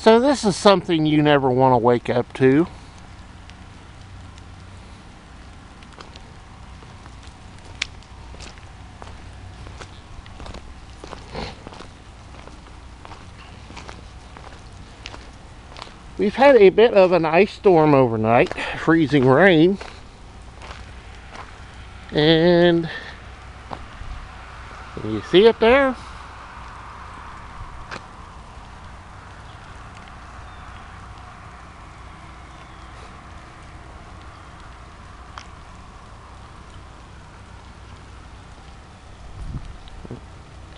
So this is something you never want to wake up to. We've had a bit of an ice storm overnight, freezing rain, and you see it there?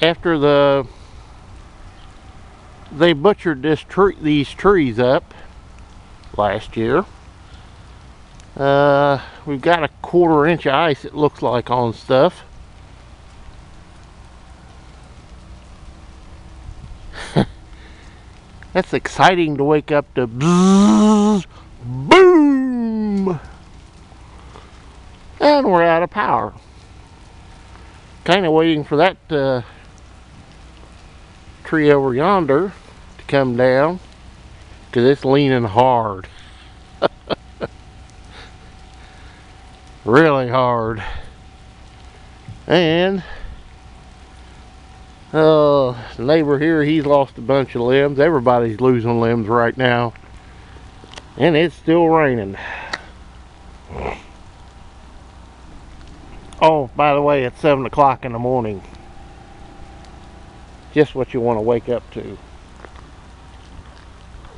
After they butchered these trees up last year, we've got a 1/4 inch of ice, it looks like, on stuff. That's exciting to wake up to bzzz, boom, and we're out of power. Kind of waiting for that tree over yonder to come down, because it's leaning hard. Really hard. And the neighbor here, he's lost a bunch of limbs. Everybody's losing limbs right now, and it's still raining. Oh, by the way, it's 7 o'clock in the morning. Just what you want to wake up to.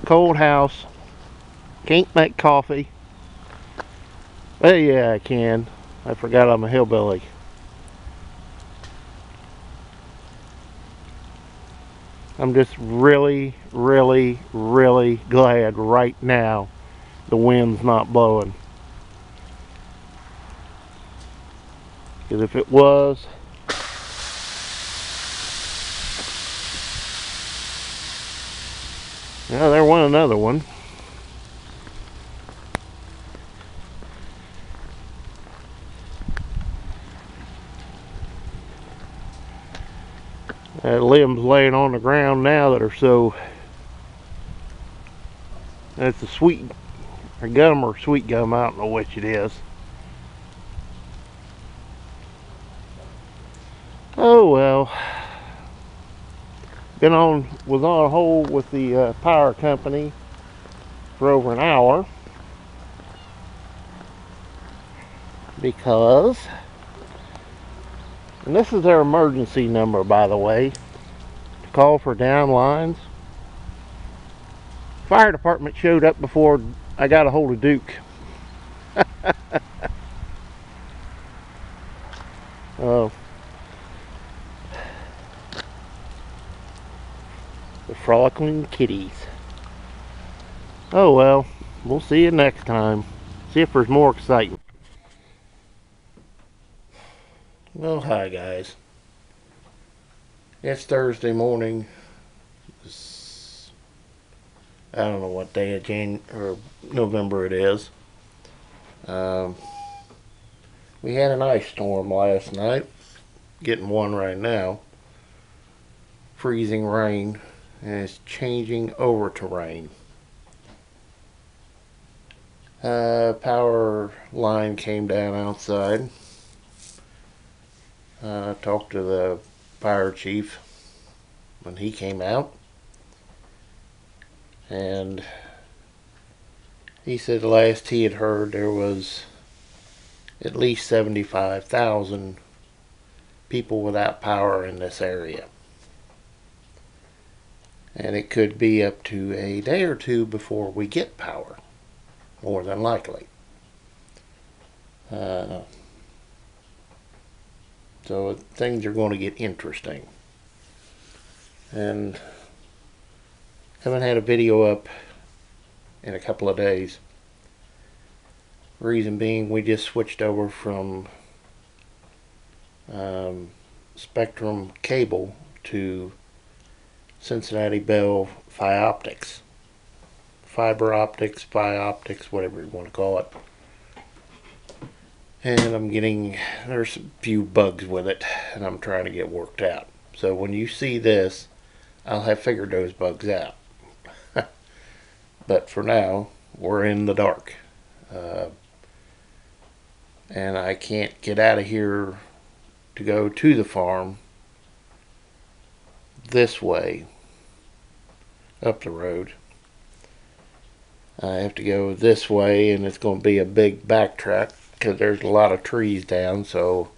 Cold house. Can't make coffee. Well, yeah, I can. I forgot I'm a hillbilly. I'm just really, really, really glad right now the wind's not blowing. Because if it was, yeah, there went another one. Limbs laying on the ground now that are so, that's a sweet, or gum or sweet gum, I don't know which it is. Oh well. Was on hold with the power company for over an hour because, and this is their emergency number, by the way, to call for down lines. Fire department showed up before I got a hold of Duke. Oh, the frolicking kitties. Oh well, we'll see you next time. See if there's more excitement. Well, hi guys. It's Thursday morning. I don't know what day of November it is. We had an ice storm last night. Getting one right now. Freezing rain, and it's changing over to rain. Power line came down outside. Talked to the fire chief when he came out, and he said the last he had heard there was at least 75,000 people without power in this area, and it could be up to a day or two before we get power, more than likely. So things are going to get interesting. And haven't had a video up in a couple of days. Reason being, we just switched over from Spectrum cable to Cincinnati Bell fiber optics, whatever you want to call it. And there's a few bugs with it, and I'm trying to get worked out. So when you see this, I'll have figured those bugs out. But for now, we're in the dark. And I can't get out of here to go to the farm this way up the road. I have to go this way, and it's going to be a big backtrack because there's a lot of trees down, so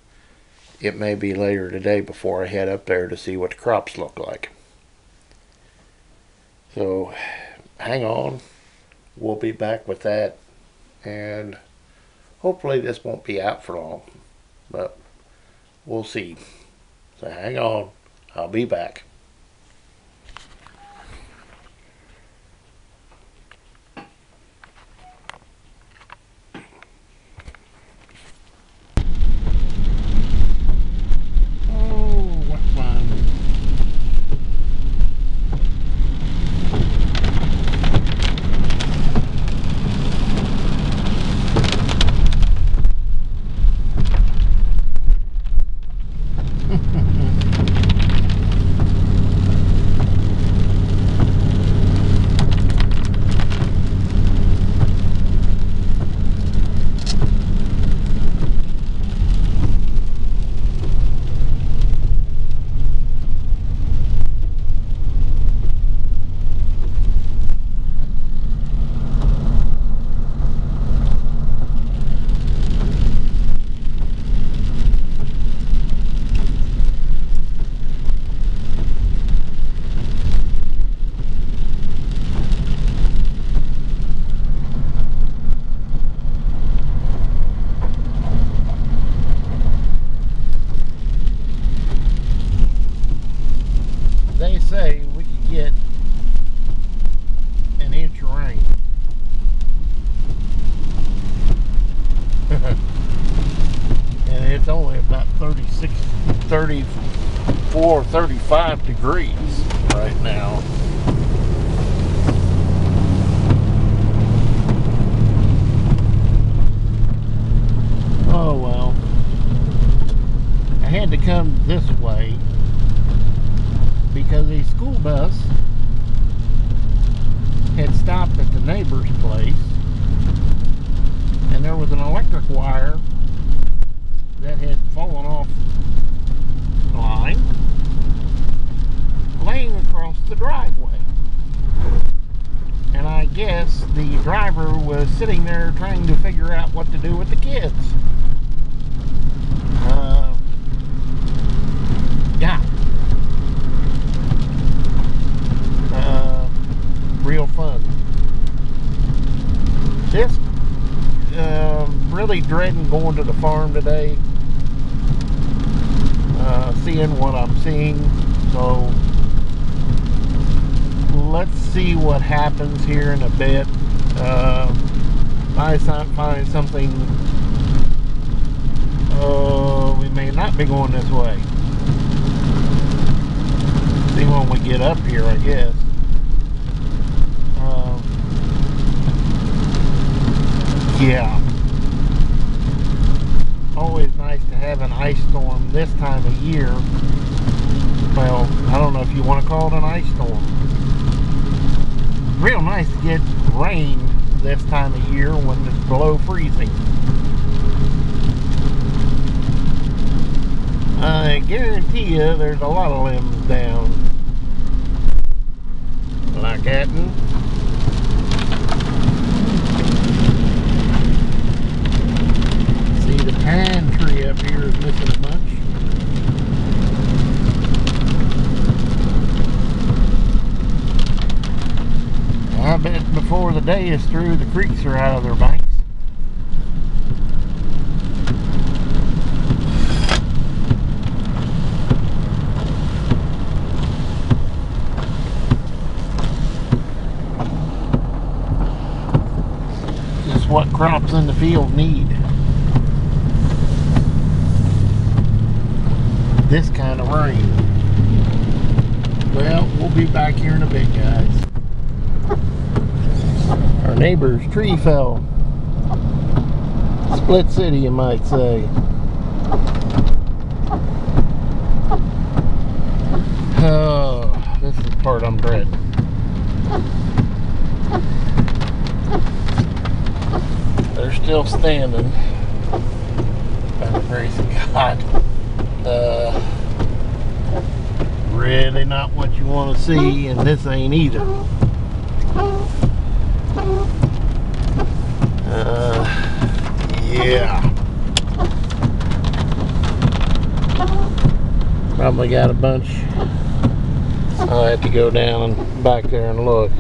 it may be later today before I head up there to see what the crops look like. So hang on, we'll be back with that, and hopefully this won't be out for long, but we'll see. So hang on, I'll be back. They say we could get an inch of rain. And it's only about 36, 34, 35 degrees right now. Oh well. I had to come this way because a school bus had stopped at the neighbor's place, and there was an electric wire that had fallen off the line laying across the driveway. And I guess the driver was sitting there trying to figure out what to do with the kids. Yeah. Real fun. Just really dreading going to the farm today, seeing what I'm seeing. So let's see what happens here in a bit. I find something. We may not be going this way. See when we get up here, I guess. Yeah. Always nice to have an ice storm this time of year. Well, I don't know if you want to call it an ice storm. Real nice to get rain this time of year when it's below freezing. I guarantee you there's a lot of limbs down. Like that. The pine tree up here is missing a bunch. I bet before the day is through, the creeks are out of their banks. Just what crops in the field need. This kind of rain. Well, we'll be back here in a bit, guys. Our neighbor's tree fell. Split city, you might say. Oh, this is the part I'm dreading. standing. By the grace of God. Really not what you want to see, and this ain't either. Yeah. Probably got a bunch. I'll have to go down and back there and look.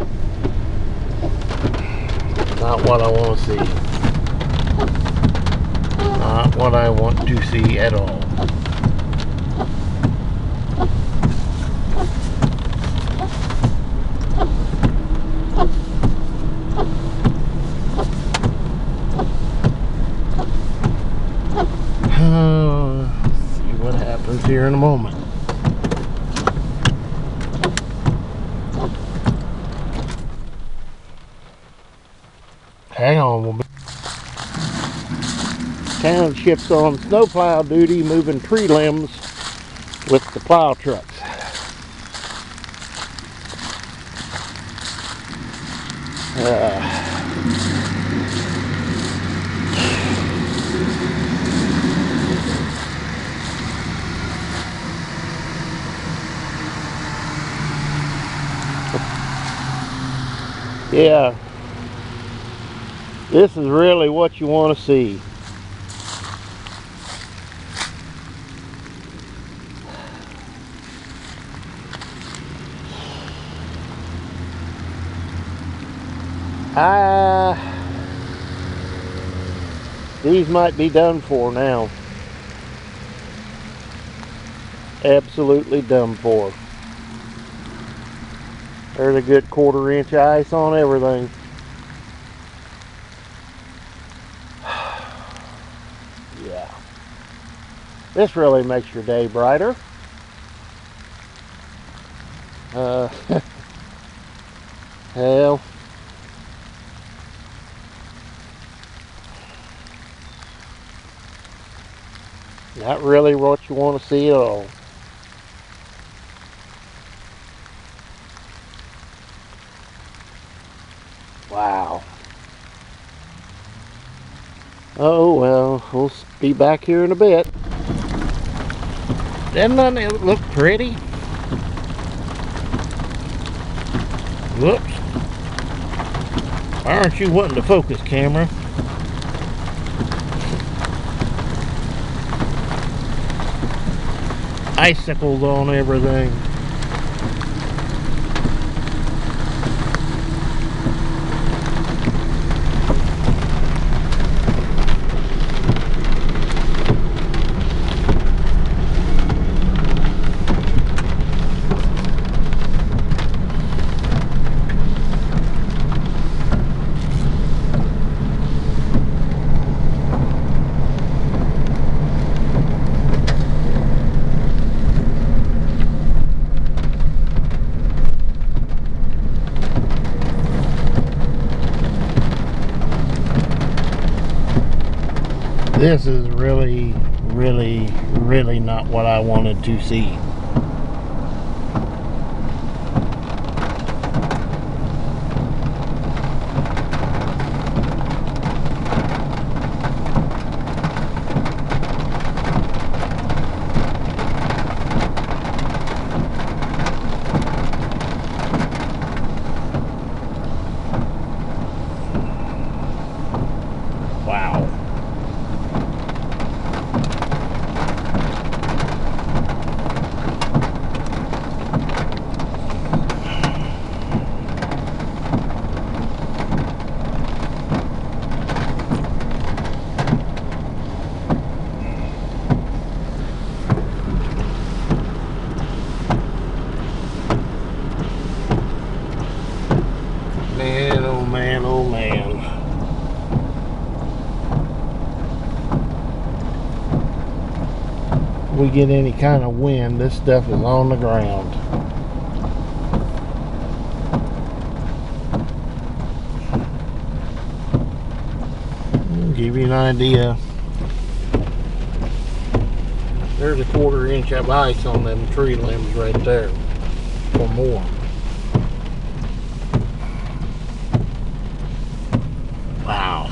Not what I want to see. Not what I want to see at all. See what happens here in a moment. Hang on, we'll be township's on snowplow duty, moving tree limbs with the plow trucks. Yeah, this is really what you want to see. These might be done for now. Absolutely done for. There's a good 1/4 inch ice on everything. Yeah. This really makes your day brighter. Hell. Not really what you want to see at all. Wow. Oh well, we'll be back here in a bit. Doesn't it look pretty? Whoops. Why aren't you wanting to focus, camera? Icicles on everything. This is really not what I wanted to see. Wow. Man, oh man, oh man. If we get any kind of wind, this stuff is on the ground. I'll give you an idea. There's a 1/4 inch of ice on them tree limbs right there, or more. Wow.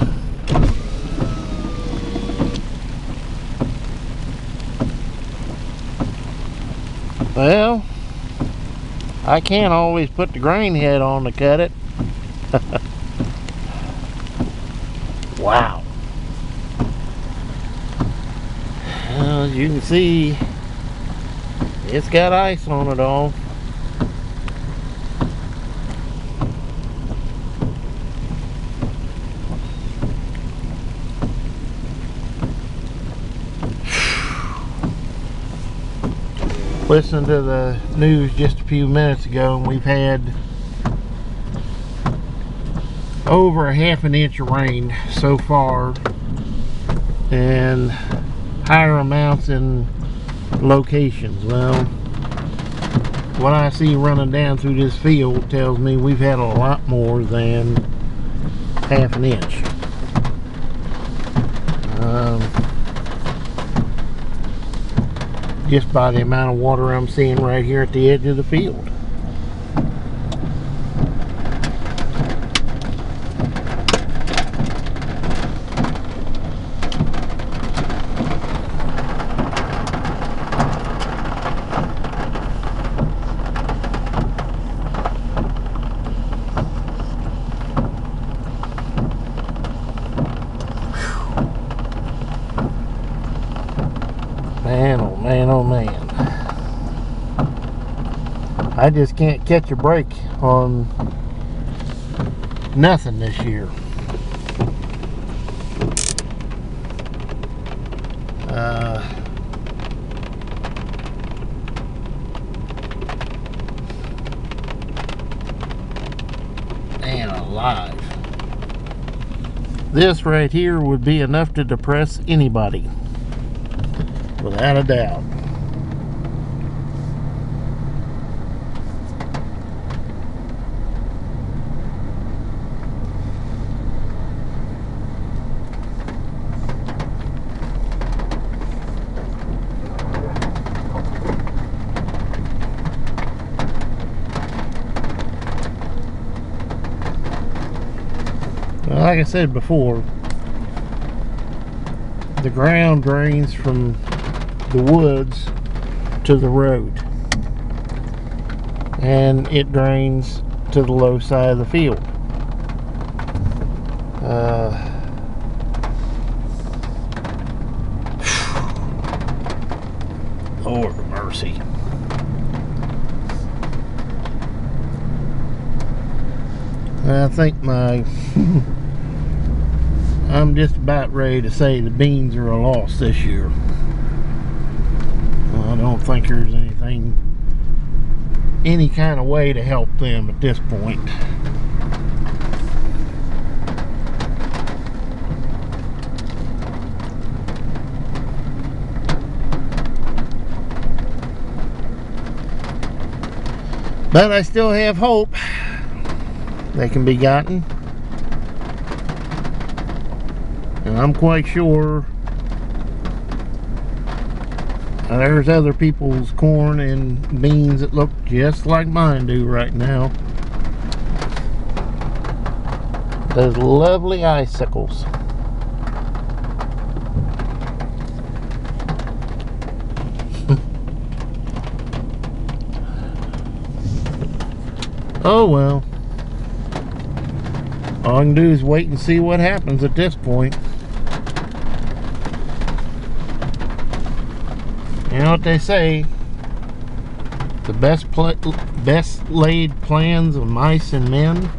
Well, I can't always put the grain head on to cut it. Wow. Well, as you can see, it's got ice on it all. Listened to the news just a few minutes ago, and we've had over a half an inch of rain so far, and higher amounts in locations. Well, what I see running down through this field tells me we've had a lot more than half an inch. Just by the amount of water I'm seeing right here at the edge of the field. Man, oh man, oh man. I just can't catch a break on nothing this year. Man alive. This right here would be enough to depress anybody. Without a doubt. Well, like I said before, the ground drains from the woods to the road, and it drains to the low side of the field. Lord mercy. I think I'm just about ready to say the beans are a loss this year. I don't think there's any kind of way to help them at this point. But I still have hope they can be gotten. And I'm quite sure there's other people's corn and beans that look just like mine do right now. Those lovely icicles. Oh well. All I can do is wait and see what happens at this point. You know what they say, the best laid plans of mice and men.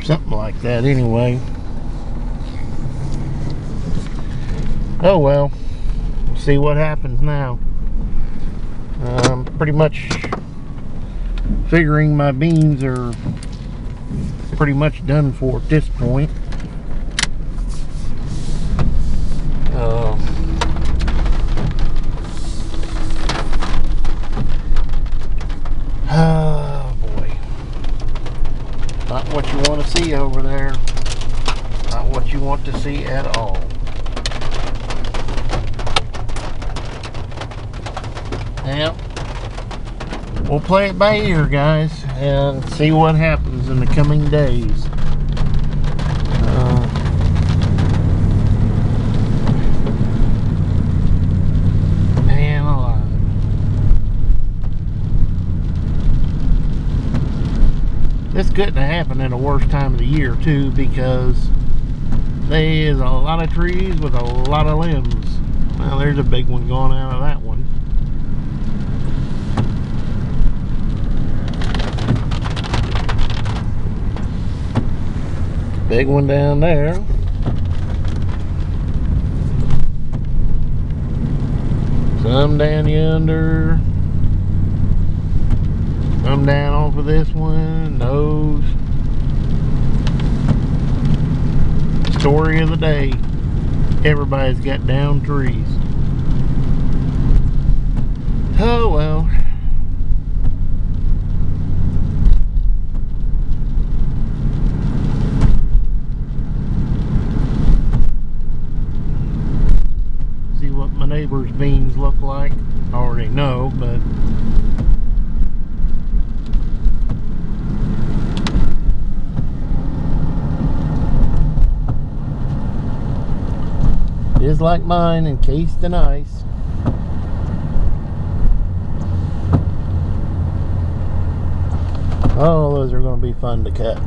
Something like that anyway. Oh well, we'll see what happens now. Pretty much figuring my beans are pretty much done for at this point. Oh boy, not what you want to see over there, not what you want to see at all. Yep. We'll play it by ear, guys. and see what happens in the coming days. Man alive. This couldn't have happened in the worst time of the year too, because there is a lot of trees with a lot of limbs. Well, there's a big one going out of that one. Big one down there. Some down yonder. Some down off of this one. Those. Story of the day. Everybody's got down trees. Oh well. See what my neighbor's beans look like. I already know, but just like mine, encased in ice. Oh, those are going to be fun to cut.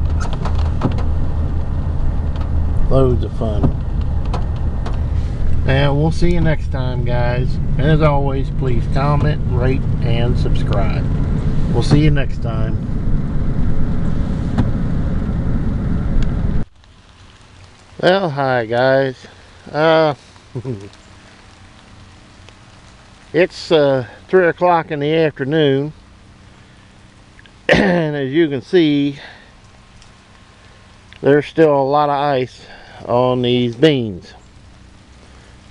Loads of fun. And we'll see you next time, guys. As always, please comment, rate, and subscribe. We'll see you next time. Well, hi guys. It's 3 o'clock in the afternoon, and as you can see, there's still a lot of ice on these beans,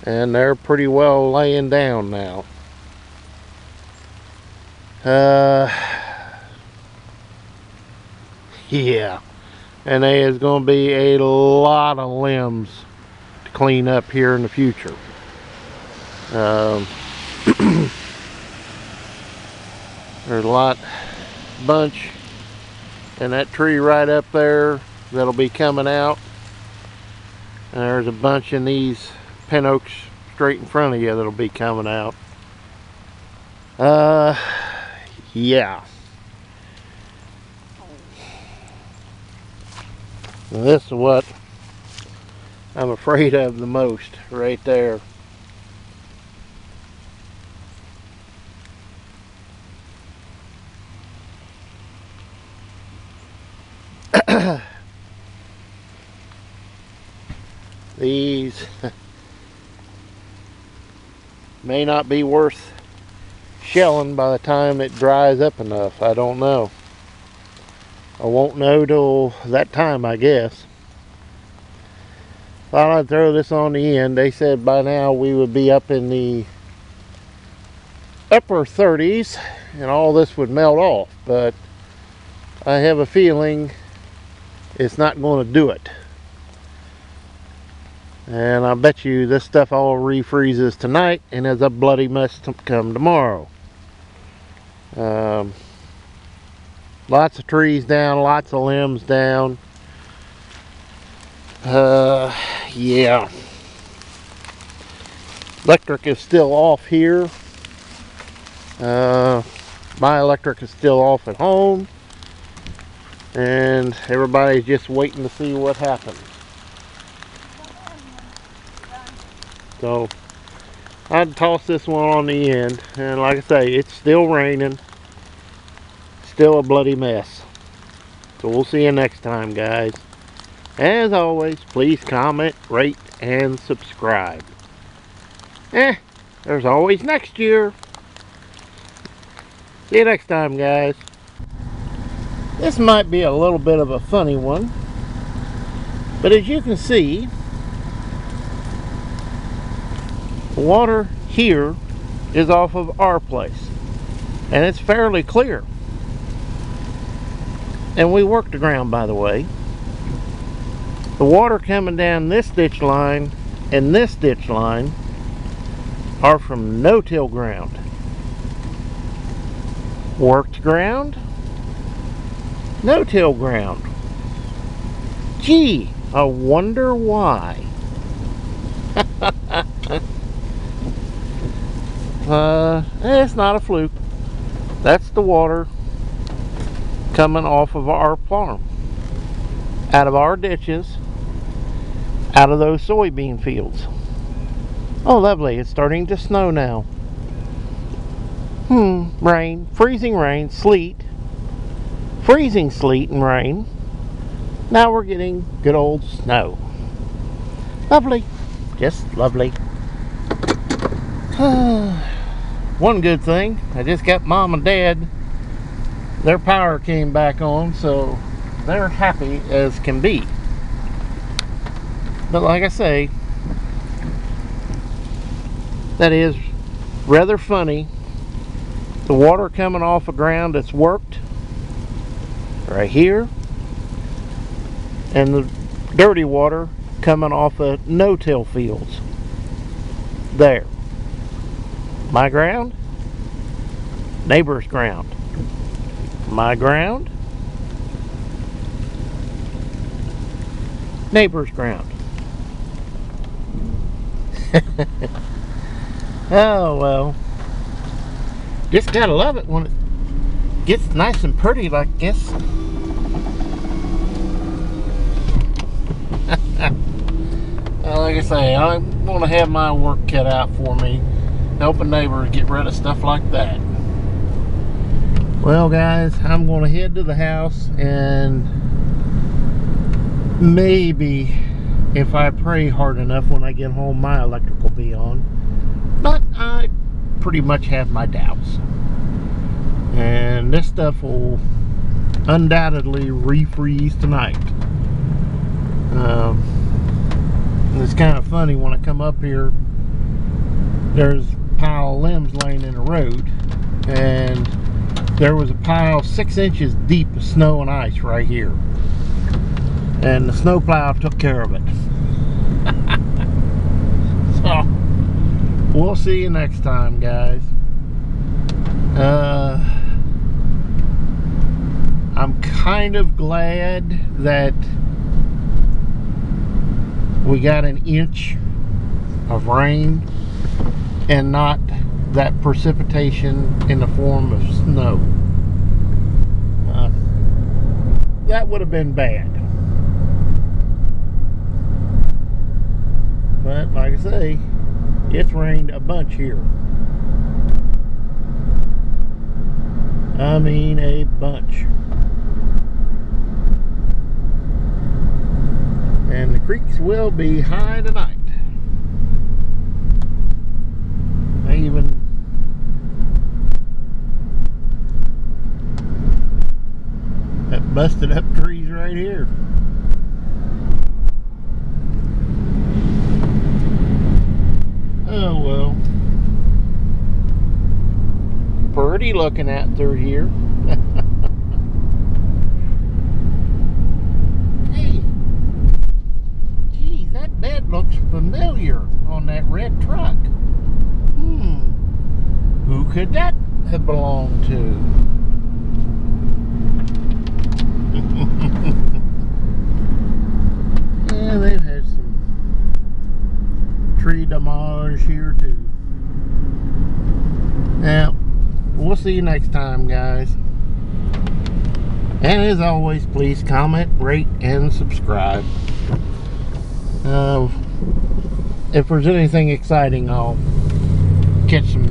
and they're pretty well laying down now. Yeah, and there is going to be a lot of limbs to clean up here in the future. There's a bunch in that tree right up there that'll be coming out, and there's a bunch in these pin oaks straight in front of you that'll be coming out. Yeah. And this is what I'm afraid of the most right there. These may not be worth shelling by the time it dries up enough. I don't know. I won't know till that time, I guess. Thought I'd throw this on the end. They said by now we would be up in the upper 30s and all this would melt off, but I have a feeling it's not going to do it. And I bet you this stuff all refreezes tonight and is a bloody mess to come tomorrow. Lots of trees down, lots of limbs down. Yeah. Electric is still off here. My electric is still off at home. And everybody's just waiting to see what happens. So I'd toss this one on the end, and like I say, it's still raining, still a bloody mess. So we'll see you next time, guys. As always, please comment, rate, and subscribe. There's always next year. See you next time, guys. This might be a little bit of a funny one, but as you can see, the water here is off of our place, and it's fairly clear. And we worked the ground, by the way. The water coming down this ditch line and this ditch line are from no-till ground. Worked ground, no-till ground. Gee, I wonder why. It's not a fluke. That's the water coming off of our farm, out of our ditches, out of those soybean fields. Oh, lovely. It's starting to snow now. Rain, freezing rain, sleet, freezing sleet and rain. Now we're getting good old snow. Lovely. Just lovely. One good thing, I just got Mom and Dad. Their power came back on, so they're happy as can be. But like I say, that is rather funny. The water coming off the ground that's worked right here, and the dirty water coming off of no-till fields there. My ground, neighbor's ground. My ground, neighbor's ground. Oh well, just gotta love it when it gets nice and pretty like this. Like I say, I want to have my work cut out for me, helping neighbors get rid of stuff like that. Well guys, I'm going to head to the house, and maybe if I pray hard enough when I get home, my electric will be on. But I pretty much have my doubts. And this stuff will undoubtedly refreeze tonight. It's kind of funny when I come up here, there's a pile of limbs laying in the road, and there was a pile 6 inches deep of snow and ice right here, and the snowplow took care of it. So we'll see you next time, guys. I'm kind of glad that we got an inch of rain and not that precipitation in the form of snow. That would have been bad. But like I say, it's rained a bunch here. I mean a bunch. And the creeks will be high tonight. I even that busted up trees right here. Oh well. Pretty looking at through here. That bed looks familiar on that red truck. Who could that have belonged to? Yeah, they've had some tree damage here too. Now, we'll see you next time, guys. And as always, please comment, rate, and subscribe. If there's anything exciting, I'll catch some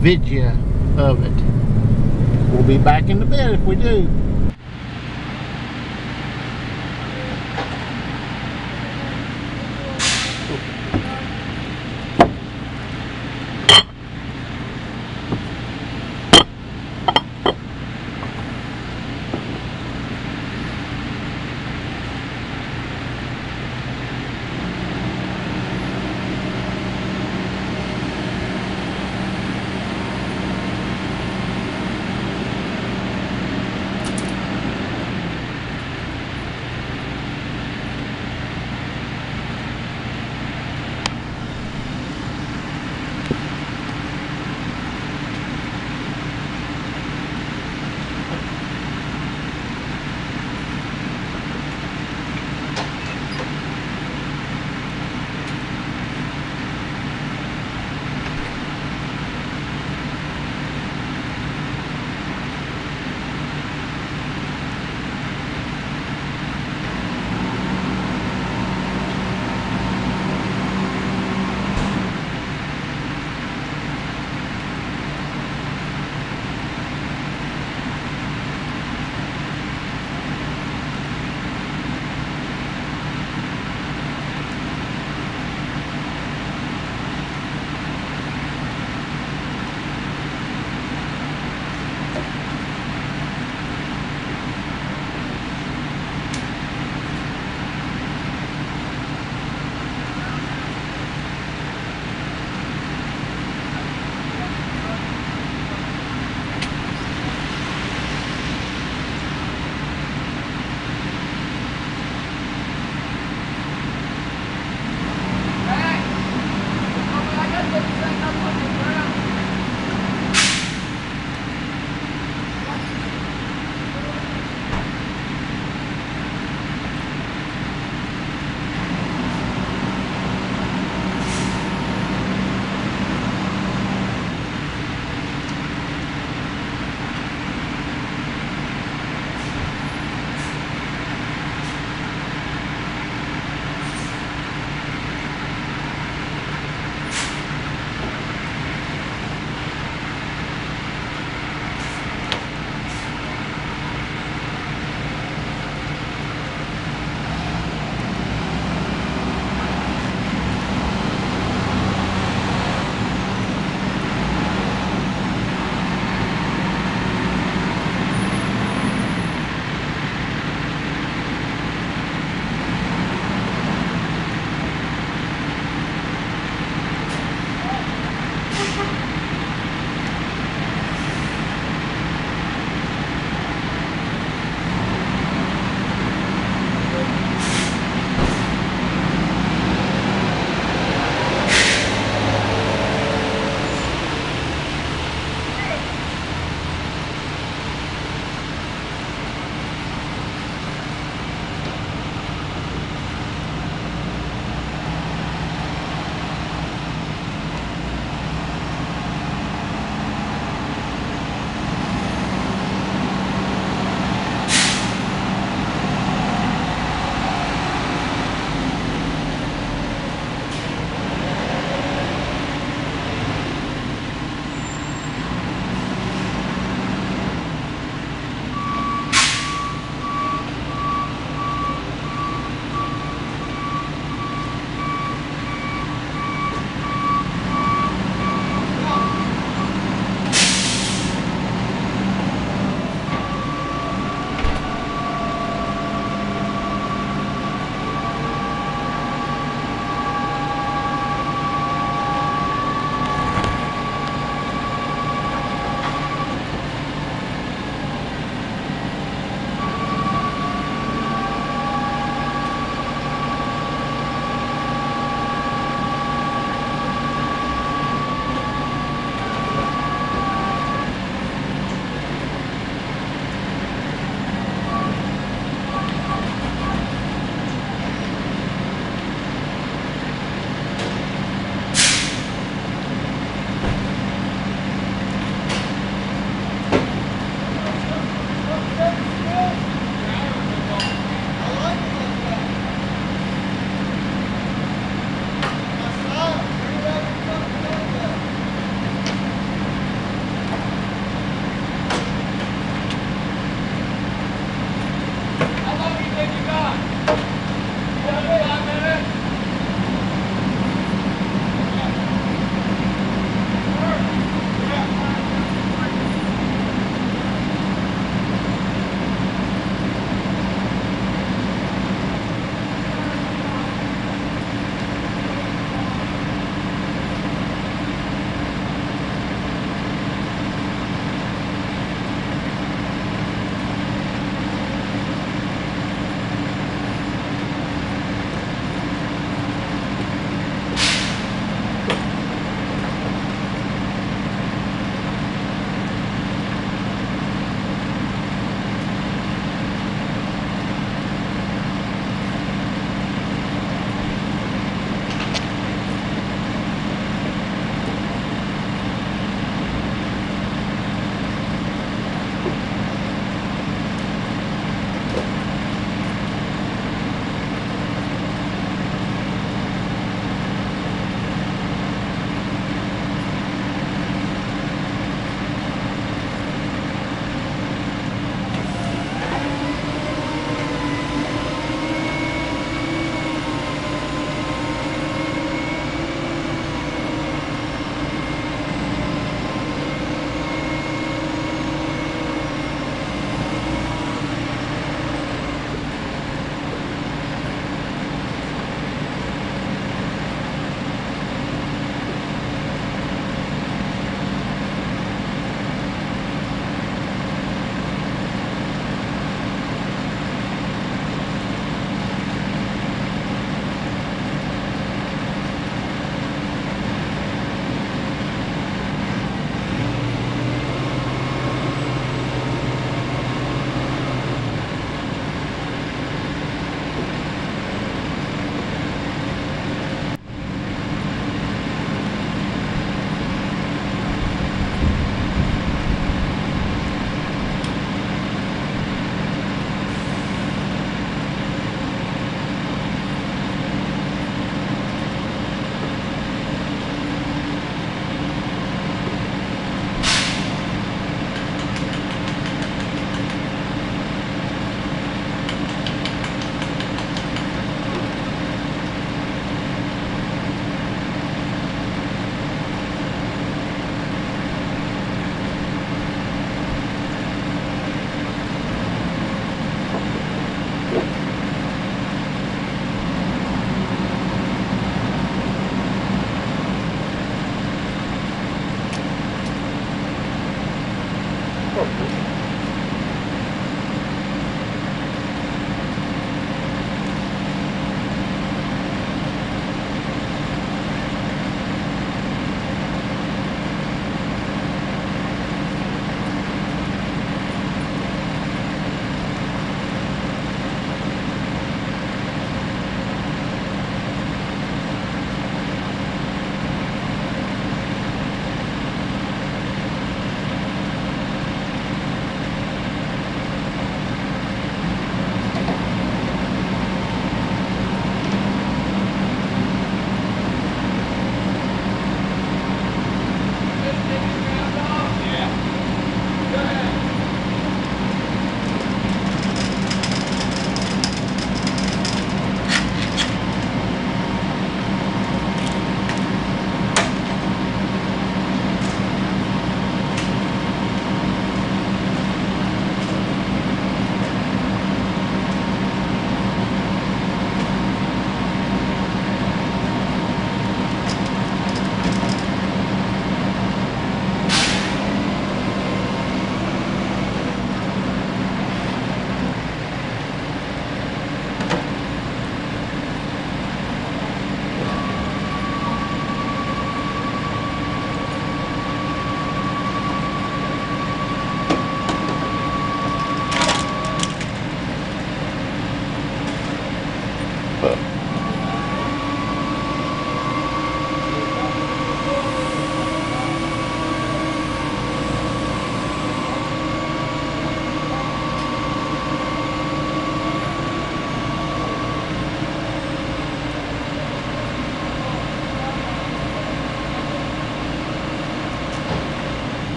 video of it. We'll be back in the bed if we do.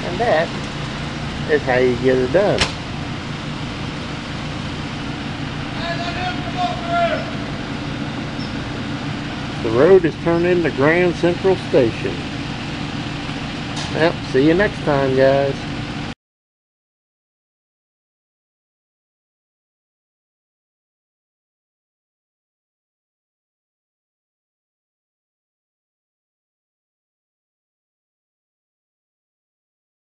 And that is how you get it done. The road is turned into Grand Central Station. Well, see you next time, guys.